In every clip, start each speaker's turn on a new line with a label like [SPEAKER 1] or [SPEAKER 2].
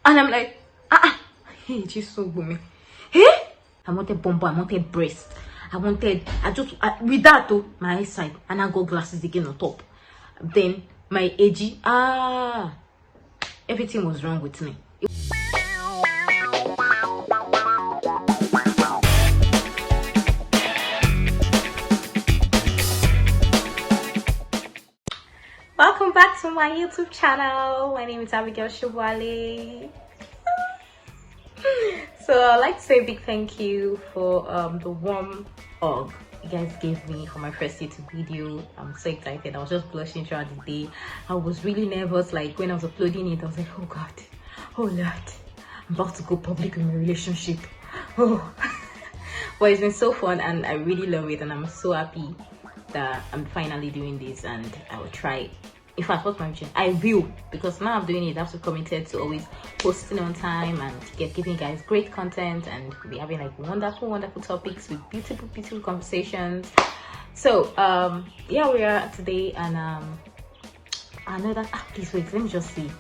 [SPEAKER 1] And I'm like, hey, just so me. Hey, I wanted bumper, I wanted breast, with that though, my eyesight, and I got glasses again on top. Then my edgy, everything was wrong with me. Welcome back to my YouTube channel. My name is Abigail Shobwale. So I'd like to say a big thank you for the warm hug you guys gave me for my first YouTube video. I'm so excited. I was just blushing throughout the day. I was really nervous, like when I was uploading it. I was like, oh God, oh Lord, I'm about to go public in my relationship. Oh, but it's been so fun and I really love it, and I'm so happy that I'm finally doing this, and I will try. In fact, what's my vision? I will, because now I'm doing it. I've so committed to always posting on time and giving you guys great content, and be having like wonderful topics with beautiful conversations. So yeah, we are today, and I know that please wait, let me just see.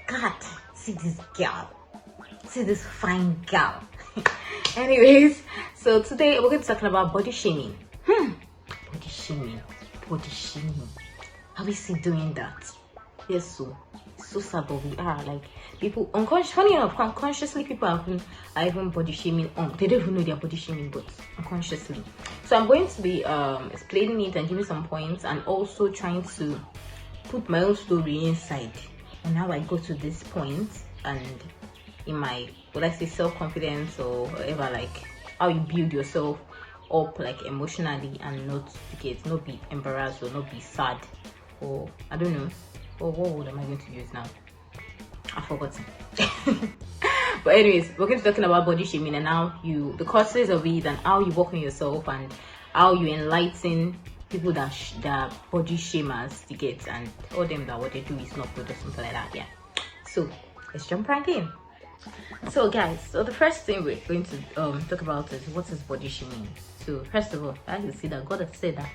[SPEAKER 1] God, see this girl, see this fine girl. Anyways, so today we're going to be talking about body shaming. Body shaming. Are we still doing that? Yes, so sad, but we are. Like, people funny enough, unconsciously people are even body shaming. They don't even know they're body shaming, but unconsciously. So I'm going to be explaining it and giving some points, and also trying to put my own story inside and how I go to this point, and in my, would I say, self-confidence or whatever, like how you build yourself up, like emotionally, and not be embarrassed or not be sad, or I don't know, or what word am I going to use now? I've forgotten. But anyways, we're going to be talking about body shaming and how the causes of it, and how you work on yourself, and how you enlighten people that body shamers to get, and tell them that what they do is not good or something like that. Yeah, so let's jump right in. So guys, so the first thing we're going to talk about is what is body shaming. So first of all, I can see that God has said that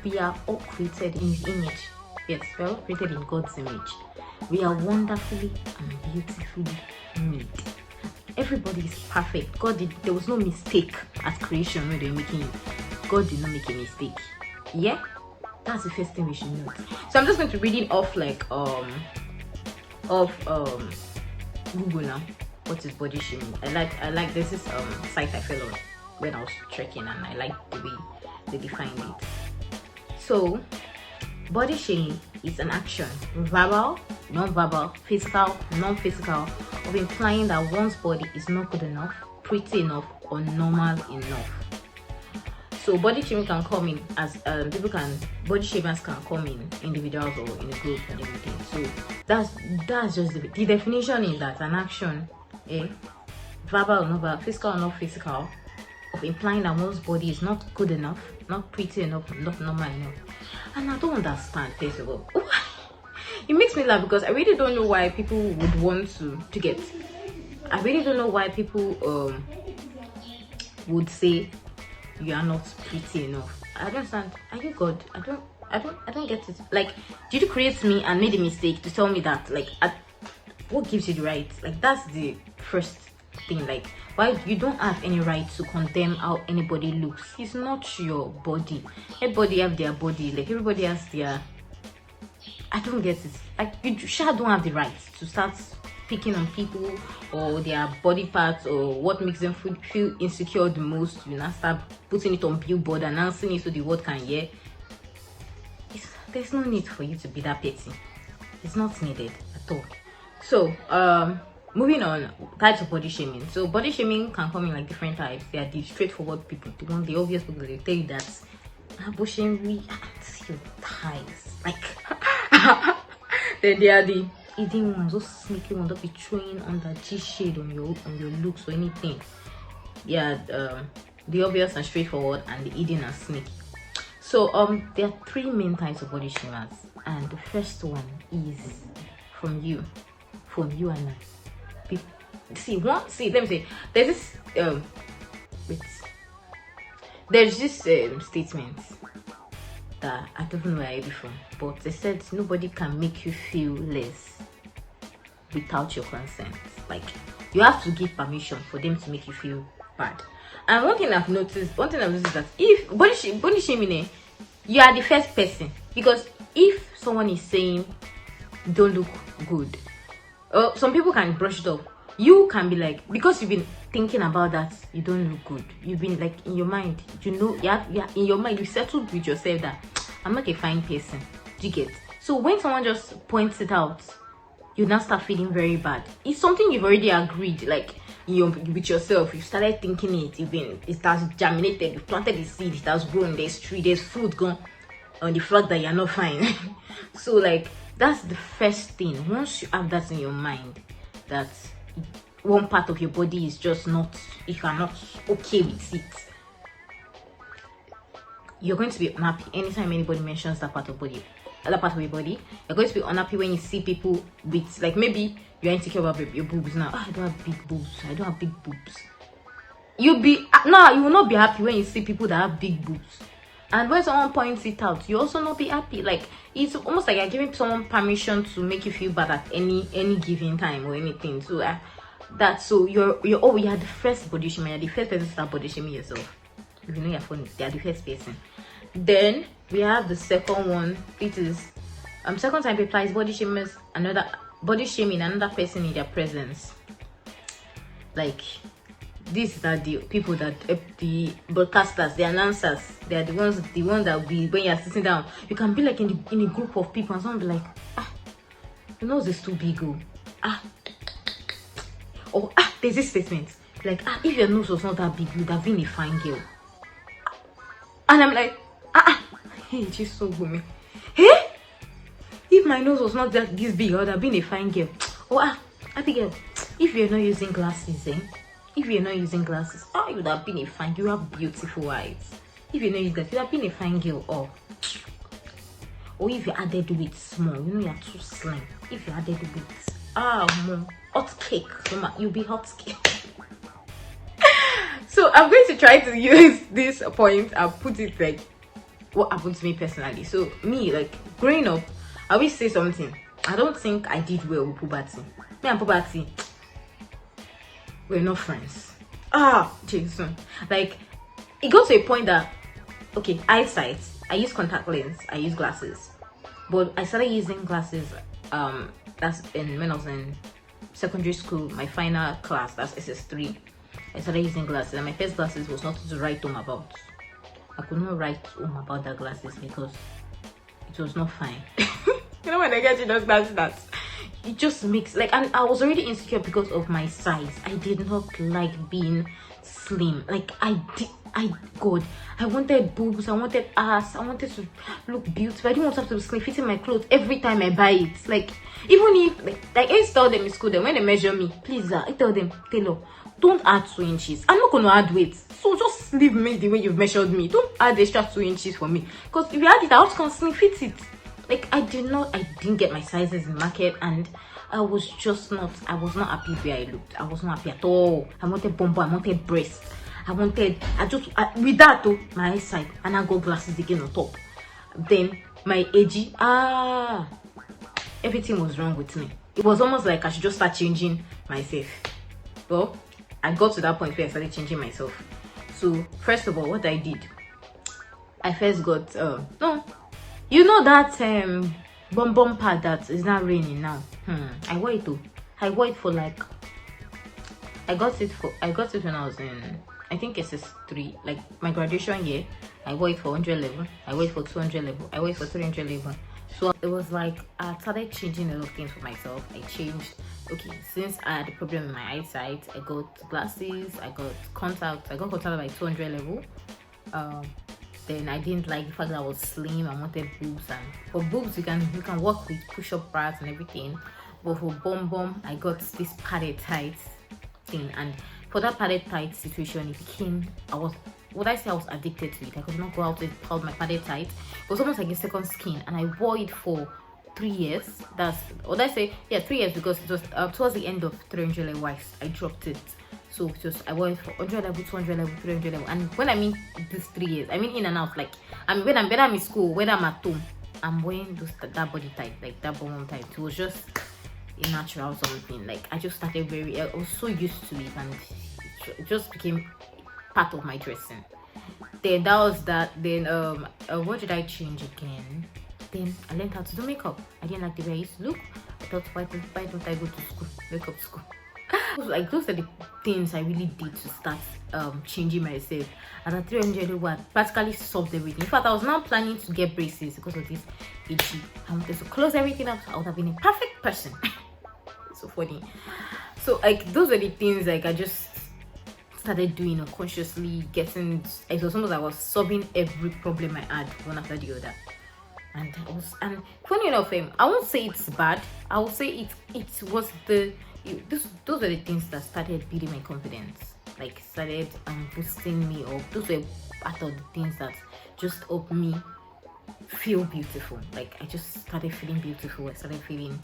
[SPEAKER 1] we are all created in His image. Yes, we are all created in God's image. We are wonderfully and beautifully made. Everybody is perfect. There was no mistake at creation when they were making you. God did not make a mistake. Yeah, that's the first thing we should note. So I'm just going to read it off like Google now. What is body shaming? I like this is site I fell on when I was checking, and I like the way they defined it. So body shaming is an action, verbal, non-verbal, physical, non-physical, of implying that one's body is not good enough, pretty enough, or normal enough. So body shaming can come in as body shamers can come in individuals or in a group and everything. So that's just the definition is that an action, verbal or not verbal, physical or not physical, of implying that one's body is not good enough, not pretty enough, not normal enough. And I don't understand, first of all. It makes me laugh, because I really don't know why people would want to get. I really don't know why people would say you are not pretty enough. I don't understand. Are you God? I don't get it. Like, did you create me and made a mistake to tell me that? Like, what gives you the right? Like, that's the first thing. Like, why you don't have any right to condemn how anybody looks? It's not your body. Everybody have their body. Like, everybody has their. I don't get it. Like, you don't have the right to start picking on people or their body parts, or what makes them feel insecure the most. You now start putting it on billboard, announcing it so the world can hear. There's no need for you to be that petty. It's not needed at all. So moving on, types of body shaming. So body shaming can come in like different types. They are the straightforward people, the obvious people. They tell you that see your thighs, like then they are the eating ones, those sneaky ones that be throwing on the G-shade on your looks or anything. Yeah, the obvious and straightforward, and the hidden and sneaky. So there are three main types of body shamers, and the first one is from you and I. Let me say, there's this statement that I don't know where I heard it from, but they said nobody can make you feel less. without your consent. Like, you have to give permission for them to make you feel bad. And one thing I've noticed is that if body shaming, you are the first person, because if someone is saying don't look good, some people can brush it off. You can be like, because you've been thinking about that, you don't look good. You've been like, in your mind, yeah, in your mind, you settled with yourself that I'm not a fine person. Do you get? So when someone just points it out, you now start feeling very bad. It's something you've already agreed, like with yourself. You started thinking it. It has germinated. You planted the seed. It has grown. There's tree. There's fruit gone on the fact that you're not fine. So like, that's the first thing. Once you have that in your mind, that one part of your body is just not, if you're not okay with it, you're going to be unhappy anytime anybody mentions that part of your body. You're going to be unhappy when you see people with, like, maybe you're insecure about your boobs now. I don't have big boobs. I don't have big boobs. You will not be happy when you see people that have big boobs. And when someone points it out, you also not be happy. Like, it's almost like you're giving someone permission to make you feel bad at any given time or anything. So you're the first body shaming. You're the first person to start body shaming yourself. If you know you're funny, they're the first person. Then we have the second one. It is second time applies body shaming another person in their presence. Like, these are the people that the broadcasters, the announcers. They are the ones that will be, when you're sitting down, you can be like in a group of people and someone be like, your nose is too big, there's this statement like, if your nose was not that big, you'd have been a fine girl. And I'm like, hey, just so good. Hey, if my nose was not this big, I would have been a fine girl. Abigail, if you're not using glasses, if you're not using glasses, you would have been a fine girl. You have beautiful eyes. If you're not using glasses, you would have been a fine girl. Or if you added weight small, you're too slim. If you added weight, mom, hot cake, mama, you'll be hot cake. So I'm going to try to use this point and put it like what happened to me personally. So me, like, growing up, I always say something. I don't think I did well with puberty. Me and puberty, we're not friends. Jason. Like, it got to a point that, okay, eyesight, I use contact lens, I use glasses. But I started using glasses, that's when I was in secondary school, my final class, that's SS3. I started using glasses, and my first glasses was not to write home about. I could not write home about the glasses because it was not fine. You know, when I get those glasses, that it just makes like, and I was already insecure because of my size. I did not like being slim. Like, I wanted boobs, I wanted ass, I wanted to look beautiful. I didn't want to have to be slim fitting my clothes every time I buy it. Like, even if like I used to tell them in school that when they measure me, please, I tell them, Taylor, don't add 2 inches. I'm not going to add weight, so just leave me the way you've measured me. Don't add extra 2 inches for me, because if you add it, I was constantly fit it. Like, I didn't get my sizes in market, and I was not happy where I looked. I was not happy at all. I wanted bumbo, I wanted breast, with that though, my eyesight, and I got glasses again on top. Then my age, everything was wrong with me. It was almost like I should just start changing myself. Well, I got to that point where I started changing myself. So first of all, what I did, I first got that bum pad that is not raining now. I wore it though. I wore it for like, I got it when I was in, I think SS3, like my graduation year. I wore it for 100 level, I wore it for 200 level, I wore it for 300 level. So it was like I started changing a lot of things for myself. I changed. Okay, since I had a problem with my eyesight, I got glasses, I got contacts. I got contacts by 200 level. Then I didn't like the fact that I was slim. I wanted boobs, and for boobs you can work with push-up bras and everything. But for bum, I got this padded tight thing, and for that padded tight situation, it became, I was addicted to it. I could not go out without my padded tight. It was almost like a second skin, and I wore it for 3 years. 3 years, because it was towards the end of 300 level I dropped it. So I wore it for 100 level, 200 level, 300 level. And when I mean these 3 years, I mean in and out. Like, when I'm in school, when I'm at home, I'm wearing that body type, like that bottom type. It was just a natural something. Like I just started very, I was so used to it, and it just became part of my dressing. Then that was that. Then what did I change again? Then I learned how to do makeup. I didn't like the way I used to look. I thought, why don't I go to school, makeup school? Like those are the things I really did to start changing myself. And at 301 practically solved everything. In fact, I was now planning to get braces because of this itchy. I wanted to close everything up, so I would have been a perfect person. It's so funny. So like those are the things like I just started doing unconsciously, getting, it was almost like I was solving every problem I had one after the other. And funny enough, I won't say it's bad. I will say it was those are the things that started building my confidence, like started boosting me up. Those were part of the things that just helped me feel beautiful. Like I just started feeling beautiful. I started feeling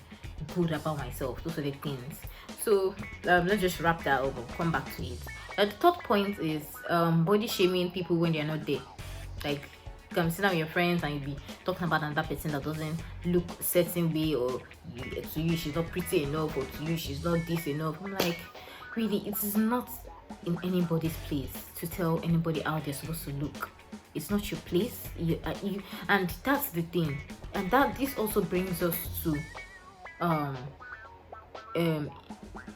[SPEAKER 1] good about myself. Those are the things. So let's just wrap that up and come back to it. The third point is body shaming people when they're not there. Like you can sit down with your friends and you be talking about another person that doesn't look a certain way, or to you she's not pretty enough, or to you she's not this enough. I'm like, really, it is not in anybody's place to tell anybody how they're supposed to look. It's not your place. And that's the thing. And that this also brings us to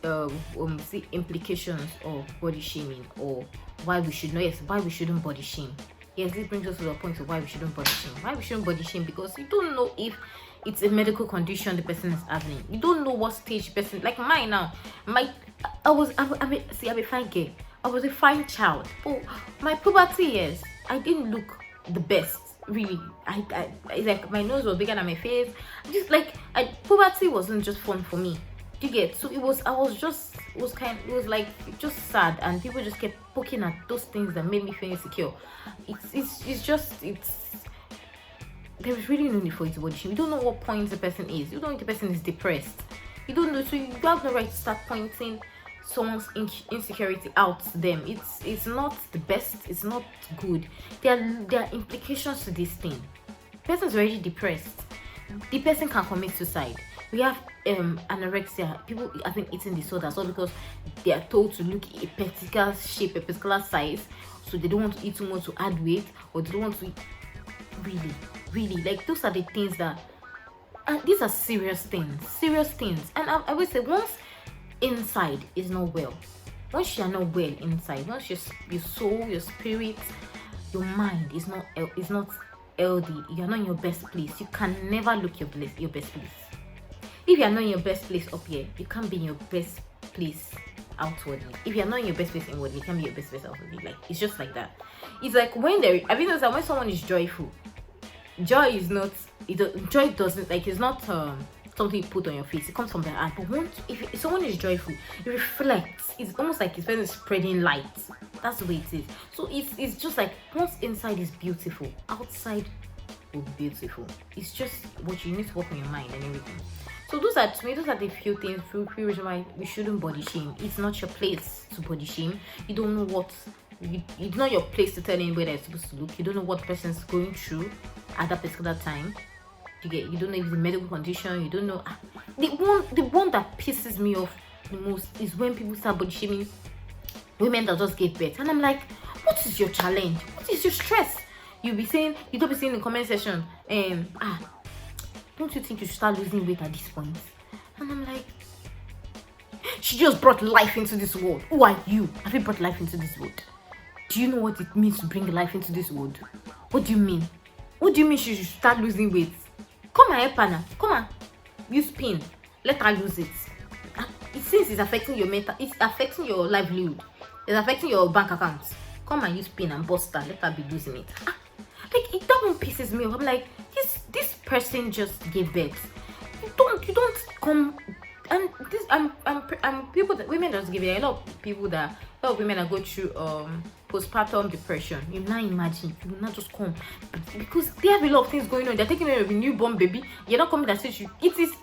[SPEAKER 1] the implications of body shaming, or why we should know. Yes, why we shouldn't body shame. Yes, this brings us to the point of why we shouldn't body shame. Why we shouldn't body shame? Because you don't know if it's a medical condition the person is having. You don't know what stage person, like mine now. I'm a fine girl. I was a fine child. Oh, my puberty years, I didn't look the best. Really, it's like my nose was bigger than my face. Just like puberty wasn't just fun for me. You get? So it was like just sad, and people just kept poking at those things that made me feel insecure. There's really no need for you to body shame. You don't know what point the person is. You don't know if the person is depressed. You don't know, so you have no right to start pointing someone's insecurity out to them. It's not the best. It's not good. There are implications to this thing. The person's already depressed. The person can commit suicide. We have anorexia, people having eating disorders, all because they are told to look a particular shape, a particular size, so they don't want to eat too much to add weight, or they don't want to eat. Really, like those are the things that, and these are serious things. And I would say, once inside is not well, once you are not well inside, once your soul, your spirit, your mind is not healthy, you're not in your best place. You can never look your best place. If you are not in your best place up here, you can't be in your best place outwardly. If you are not in your best place inwardly, you can't be your best place outwardly. Like, it's just like that. It's like when have you noticed that when someone is joyful, joy doesn't, like, it's not something you put on your face. It comes from the heart. But if someone is joyful, it reflects. It's almost like it's when spreading light. That's the way it is. So it's just like, once inside is beautiful, outside will be beautiful. It's just what you need to work on your mind and everything. So those are the few reasons why we shouldn't body shame. It's not your place to body shame. You don't know it's not your place to tell anybody that you're supposed to look. You don't know what the person's going through at that particular time. You don't know if it's a medical condition. You don't know. The one that pisses me off the most is when people start body shaming women that just gave birth. And I'm like, what is your challenge? What is your stress? You don't be saying in the comment section, don't you think you should start losing weight at this point? And I'm like, she just brought life into this world. Who are you? Have you brought life into this world? Do you know what it means to bring life into this world? What do you mean? What do you mean she should start losing weight? Come on, Epana. Come on. Use pin. Let her lose it. Since it's affecting your mental, it's affecting your livelihood, it's affecting your bank account. Come and use pin and bust her. Let her be losing it. Like, that one pisses me off. I'm like, this person just gave birth. You don't come, and this I'm people that women just give it. A lot of women that go through postpartum depression. You now imagine, you will not just come because they have a lot of things going on. They're taking care of a newborn baby. You're not coming that stage. It is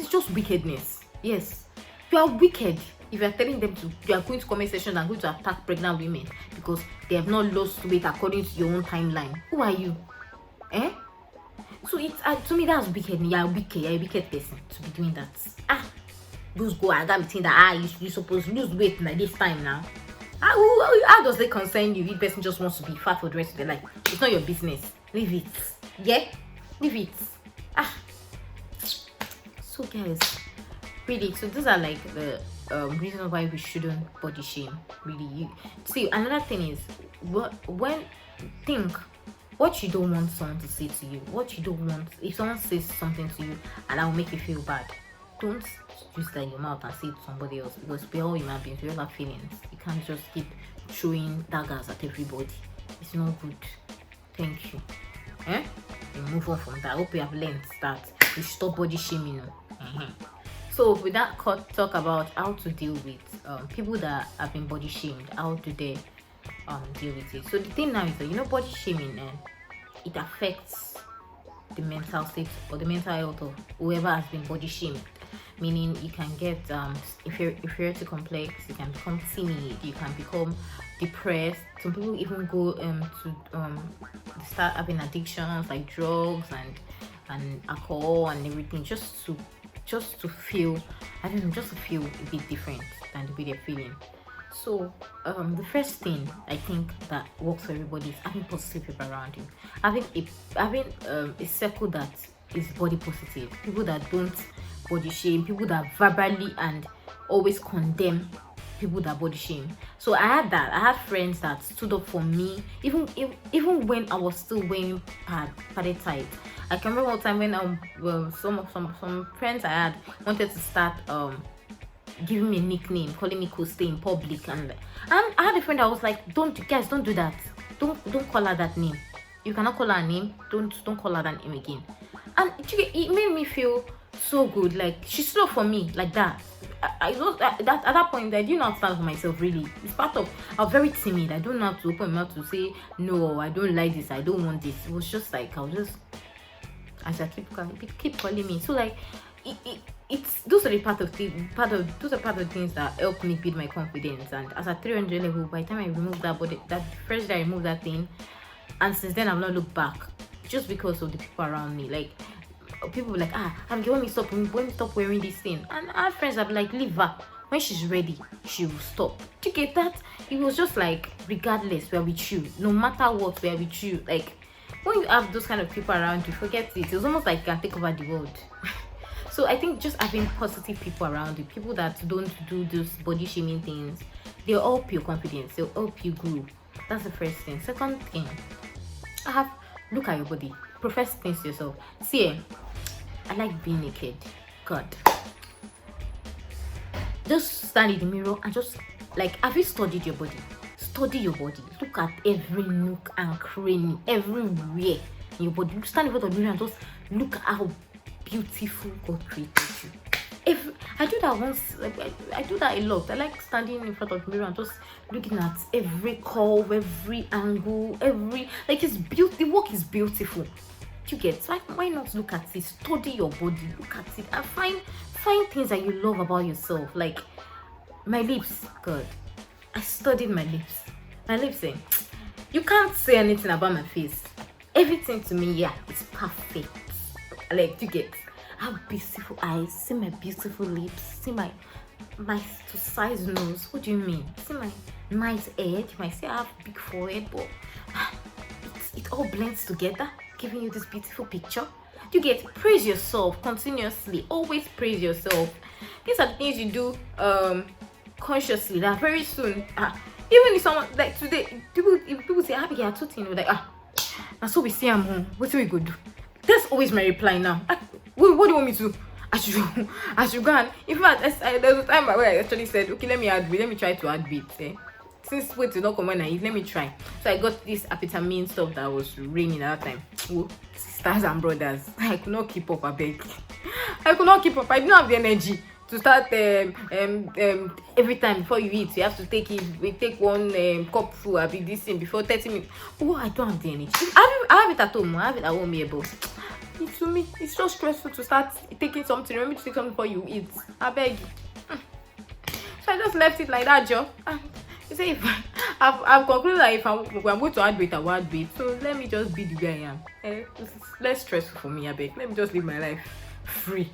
[SPEAKER 1] just wickedness. Yes, you are wicked if you are telling them you are going to comment section and going to attack pregnant women because they have not lost weight according to your own timeline. Who are you? So So it's to me that's wicked. You're wicked. You're a wicked person to be doing that. Lose go. I got me think that you supposed to lose weight like this time now. How does it concern you? If person just wants to be fat for the rest of their life, it's not your business. Leave it. Yeah, leave it. So guys, really, so those are like the reasons why we shouldn't body shame. Really, you see. Another thing is think what you don't want someone to say to you. What you don't want, if someone says something to you and that will make you feel bad, don't use that in your mouth and say it to somebody else, because we're all human beings. We all have feelings. You can't just keep throwing daggers at everybody. It's not good. Thank you. We move on from that. I hope you have learned that you stop body shaming. So with that talk about how to deal with people that have been body shamed, how do they deal with it? So the thing now is that body shaming, it affects the mental state or the mental health of whoever has been body shamed. Meaning you can get inferiority complex, you can become timid, you can become depressed. Some people even go to start having addictions like drugs and alcohol and everything, just to feel, I don't know, just to feel a bit different than the way they're feeling. So the first thing I think that works for everybody is having positive people around you, having a circle that is body positive, people that don't body shame, people that verbally and always condemn people that body shame. So I had friends that stood up for me even when I was still wearing padded tights. I can remember one time when some friends I had wanted to start giving me a nickname, calling me Koste in public, and I had a friend that was like, don't do that, don't call her that name, you cannot call her a name, don't call her that name again. And it made me feel so good, like she stood up for me like that. I was at that point I didn't know how to stand for myself. Really, it's part of, I was very timid. I don't know how to open my mouth to say no, I don't like this, I don't want this. It was just like I was just, as I keep calling me. So like it's those are the part of the things that help me build my confidence. And as a 300 level, by the time I removed that body, that first day I removed that thing, and since then I've not looked back, just because of the people around me. Like people were like, when we stop wearing this thing, and our friends are like, leave her, when she's ready she will stop. Do you get that? It was just like, regardless, we're with you, no matter what, we're with you. Like when you have those kind of people around you, forget it. It's almost like you can take over the world. So I think just having positive people around you, people that don't do those body shaming things, they'll help your confidence, they'll help you grow. That's the first thing. Second thing, look at your body, profess things to yourself. See, I like being naked. God, just stand in the mirror and just like, have you studied your body? Study your body. Look at every nook and cranny, everywhere in your body. Stand in front of the mirror and just look at how beautiful God created you. I do that once, I do that a lot. I like standing in front of the mirror and just looking at every curve, every angle, it's beautiful. The work is beautiful. You get, so why not look at it? Study your body, look at it, and find things that you love about yourself. Like my lips, God, I studied my lips. My lips, you can't say anything about my face. Everything to me, it's perfect. Like, you get, I have beautiful eyes, see my beautiful lips, see my size nose. What do you mean? See my nice head. You might say I have big forehead, but it all blends together, giving you this beautiful picture. You get, praise yourself continuously. Always praise yourself. These are the things you do consciously, that very soon, even if someone, like today, people say, happy you're too thin, we're like, and so we see I'm home, what do we go do? That's always my reply now. What do you want me to? I should go and, in fact, there was a time where I actually said, okay, let me try to add weight. Since weight did not come when I eat, let me try. So I got this amphetamine stuff that was raining at that time. Oh, sisters and brothers, I could not keep up, I beg. I could not keep up. I didn't have the energy to start every time before you eat. You have to take it. We take one cup full. I'll be this thing before 30 minutes. Oh, I don't have the energy. I have it at home. I have it at home here, but to me, it's so stressful to start taking something. Remember to take something before you eat. I beg you. So I just left it like that, Joe. You say, if I've concluded that if I'm going to add weight, I will add weight. So let me just be the way I am. It's less stressful for me, I beg. Let me just live my life free.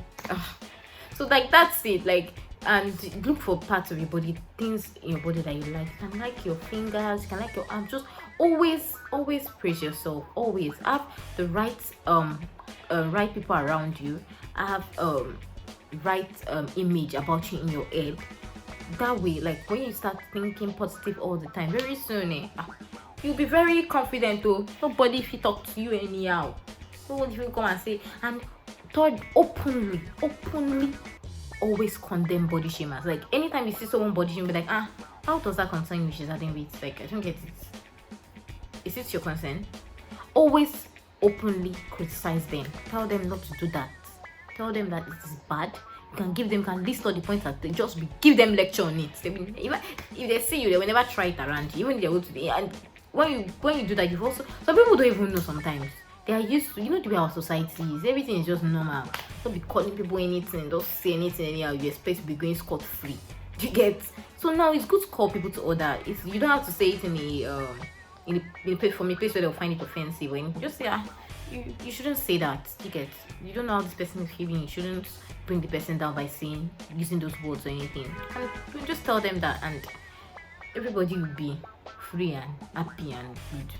[SPEAKER 1] So like that's it. Like, and look for parts of your body, things in your body that you like. You can like your fingers, you can like your arms. Just always praise yourself. Always have the right right people around you. Have right image about you in your head. That way, like when you start thinking positive all the time, very soon you'll be very confident. Oh, nobody if you talk to you anyhow, nobody will come and say. And third, openly always condemn body shamers. Like anytime you see someone body shame, be like, how does that concern you? She's adding weight. Like, I don't get it. Is it your concern? Always openly criticize them. Tell them not to do that. Tell them that it is bad. You can list all the points that they just give them lecture on it. Even if they see you, they will never try it around you. Even if they go to the, and when you do that, you've also, some people don't even know sometimes. They are used to, the way our society is. Everything is just normal. Don't be calling people anything. Don't say anything anyhow. You expect to be going scot free. You get? So now it's good to call people to order. You don't have to say it in a place where they'll find it offensive. When you just say, you shouldn't say that. You get? You don't know how this person is feeling. You shouldn't bring the person down by using those words or anything. And you just tell them that, and everybody will be free and happy and good.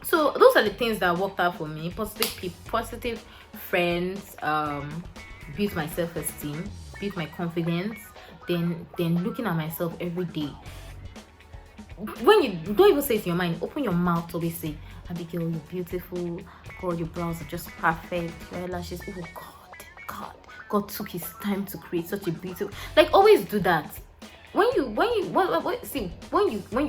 [SPEAKER 1] So those are the things that worked out for me. Positive friends, build my self-esteem, build my confidence, then looking at myself every day. When you don't even say it in your mind, open your mouth, always say, Abigail, you're beautiful. God, your brows are just perfect. Your eyelashes, oh God took his time to create such a beautiful. Like, always do that. When you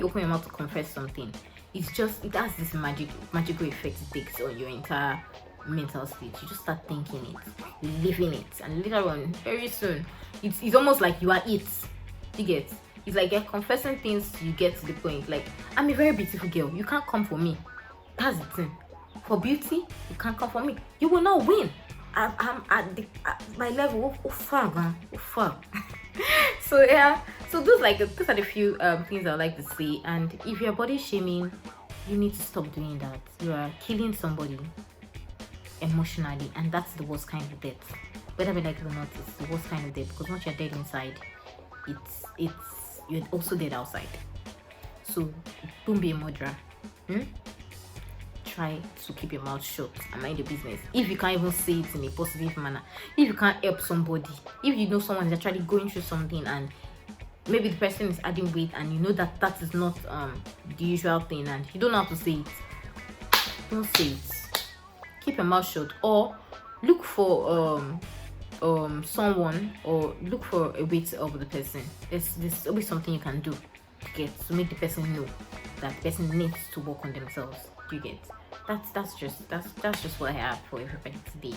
[SPEAKER 1] open your mouth to confess something, it has this magical effect it takes on your entire mental state. You just start thinking it, living it, and later on, very soon, it's almost like you are it. You get? It's like you're confessing things. You get to the point. Like, I'm a very beautiful girl. You can't come for me. That's the thing. For beauty, you can't come for me. You will not win. I'm at my level. Far. So yeah. So those are the few things I would like to say. And if you're body shaming, you need to stop doing that. You are killing somebody emotionally, and that's the worst kind of death. Whether we like it or not, it's the worst kind of death, because once you're dead inside, you're also dead outside. So don't be a murderer. Try to keep your mouth shut and mind your business. If you can't even say it in a positive manner, if you can't help somebody, if you know someone is actually going through something and maybe the person is adding weight and you know that is not the usual thing and you don't know how to say it, don't say it. Keep your mouth shut, or look for someone, or look for a way to help the person. There's always something you can do to make the person know that the person needs to work on themselves. You get? That's just what I have for everybody today.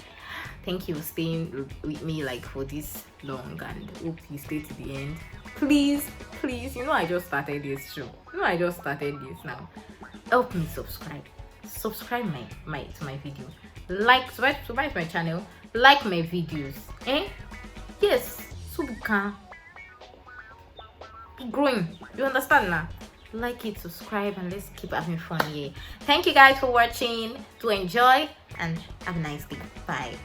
[SPEAKER 1] Thank you for staying with me for this long, and hope you stay to the end. Please, I just started this show. Now. Help me subscribe to my video. Subscribe to my channel. Like my videos. Yes, so we can be growing. You understand now? Like it, subscribe, and let's keep having fun here. Thank you guys for watching. Do enjoy and have a nice day. Bye.